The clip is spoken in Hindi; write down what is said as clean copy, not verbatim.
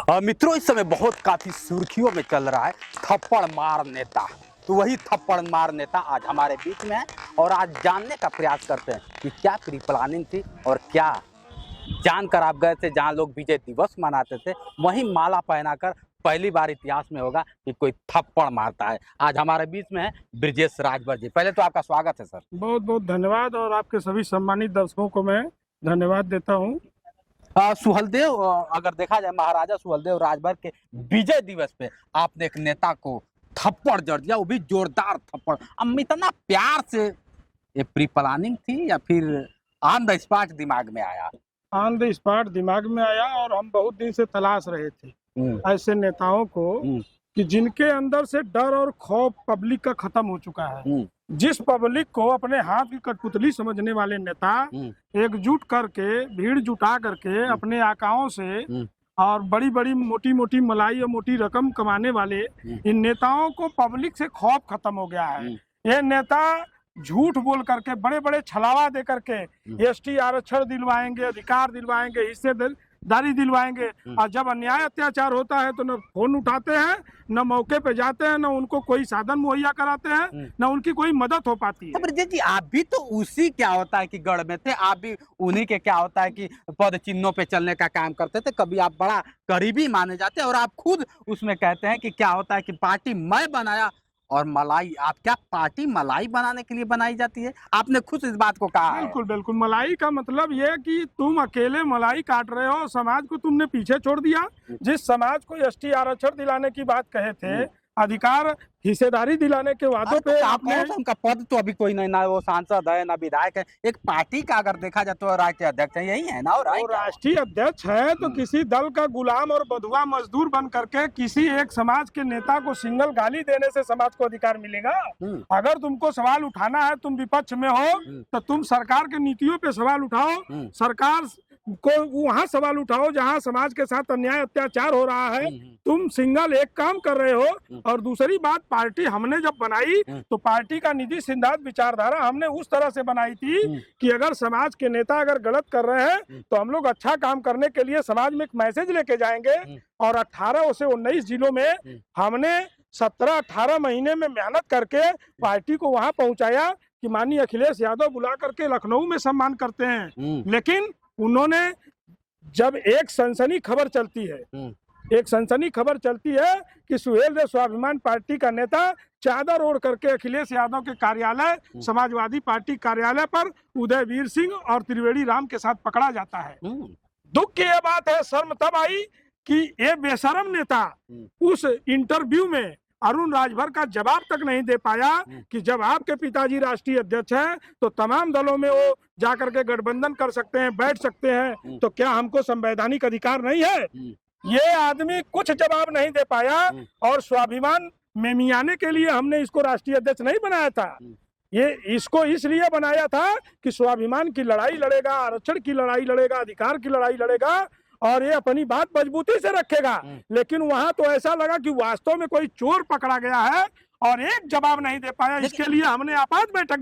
मित्रों, इस समय बहुत काफी सुर्खियों में चल रहा है थप्पड़ मार नेता। तो वही थप्पड़ मार नेता आज हमारे बीच में है और आज जानने का प्रयास करते हैं कि क्या प्री प्लानिंग थी और क्या जानकर आप गए थे जहां लोग विजय दिवस मनाते थे वहीं माला पहनाकर पहली बार इतिहास में होगा कि कोई थप्पड़ मारता है। आज हमारे बीच में है ब्रिजेश राजभर जी। पहले तो आपका स्वागत है सर। बहुत बहुत धन्यवाद और आपके सभी सम्मानित दर्शकों को मैं धन्यवाद देता हूं। सुहलदेव, अगर देखा जाए महाराजा सुहलदेव राजभर के विजय दिवस पे आपने एक नेता को थप्पड़ जड़ दिया, वो भी जोरदार थप्पड़। अब इतना प्यार से ये प्री प्लानिंग थी या फिर ऑन द स्पॉट दिमाग में आया? ऑन द स्पॉट दिमाग में आया और हम बहुत दिन से तलाश रहे थे ऐसे नेताओं को कि जिनके अंदर से डर और खौफ पब्लिक का खत्म हो चुका है। जिस पब्लिक को अपने हाथ की कठपुतली समझने वाले नेता एकजुट करके भीड़ जुटा करके अपने आकाओं से और बड़ी बड़ी मोटी मोटी मलाई और मोटी रकम कमाने वाले इन नेताओं को पब्लिक से खौफ खत्म हो गया है। ये नेता झूठ बोल करके बड़े बड़े छलावा दे करके एसटी आरक्षण दिलवाएंगे, अधिकार दिलवाएंगे, हिस्सेदारी दिलवाएंगे और जब अन्याय अत्याचार होता है तो न फोन उठाते हैं, न मौके पे जाते हैं, न उनको कोई साधन मुहैया कराते हैं, न उनकी कोई मदद हो पाती है। ब्रिजेश जी, आप भी तो उसी क्या होता है कि गढ़ में थे, आप भी उन्हीं के क्या होता है कि पद चिन्हों पे चलने का काम करते थे। कभी आप बड़ा करीबी माने जाते हैं और आप खुद उसमें कहते हैं कि क्या होता है कि पार्टी मैं बनाया और मलाई। आप क्या पार्टी मलाई बनाने के लिए बनाई जाती है? आपने खुद इस बात को कहा। बिल्कुल बिल्कुल। मलाई का मतलब ये कि तुम अकेले मलाई काट रहे हो, समाज को तुमने पीछे छोड़ दिया। जिस समाज को एसटी आरक्षण दिलाने की बात कहे थे, अधिकार हिस्सेदारी दिलाने के वादों पे आपने उनका पद तो अभी कोई नहीं, ना वो सांसद है ना विधायक है। एक पार्टी का अगर देखा जाए तो राष्ट्रीय अध्यक्ष है, यही है ना? और राष्ट्रीय अध्यक्ष है तो किसी दल का गुलाम और बंधुआ मजदूर बन करके किसी एक समाज के नेता को सिंगल गाली देने से समाज को अधिकार मिलेगा? अगर तुमको सवाल उठाना है, तुम विपक्ष में हो तो तुम सरकार के नीतियों पे सवाल उठाओ, सरकार को वहाँ सवाल उठाओ जहाँ समाज के साथ अन्याय अत्याचार हो रहा है। तुम सिंगल एक काम कर रहे हो। और दूसरी बात, पार्टी हमने जब बनाई तो पार्टी का निधि सिद्धांत विचारधारा हमने उस तरह से बनाई थी कि अगर समाज के नेता अगर गलत कर रहे हैं तो हम लोग अच्छा काम करने के लिए समाज में एक मैसेज लेके जाएंगे। और 18 से 19 जिलों में हमने 17-18 महीने में मेहनत करके पार्टी को वहां पहुंचाया कि माननीय अखिलेश यादव बुला करके लखनऊ में सम्मान करते हैं। लेकिन उन्होंने जब एक सनसनी खबर चलती है कि सुहेलदेव स्वाभिमान पार्टी का नेता चादर ओढ़ करके अखिलेश यादव के कार्यालय समाजवादी पार्टी कार्यालय पर उदयवीर सिंह और त्रिवेणी राम के साथ पकड़ा जाता है। दुख की यह बात है, शर्म तब आई कि ये बेशरम नेता उस इंटरव्यू में अरुण राजभर का जवाब तक नहीं दे पाया कि जब आपके पिताजी राष्ट्रीय अध्यक्ष हैं तो तमाम दलों में वो जाकर के गठबंधन कर सकते हैं, बैठ सकते हैं, तो क्या हमको संवैधानिक अधिकार नहीं है? ये आदमी कुछ जवाब नहीं दे पाया और स्वाभिमान में मियाने के लिए हमने इसको राष्ट्रीय अध्यक्ष नहीं बनाया था। ये इसको इसलिए बनाया था कि स्वाभिमान की लड़ाई लड़ेगा, आरक्षण की लड़ाई लड़ेगा, अधिकार की लड़ाई लड़ेगा और ये अपनी बात मजबूती से रखेगा। लेकिन वहां तो ऐसा लगा कि वास्तव में कोई चोर पकड़ा गया है और एक जवाब नहीं दे पाया। इसके लिए हमने आपात बैठक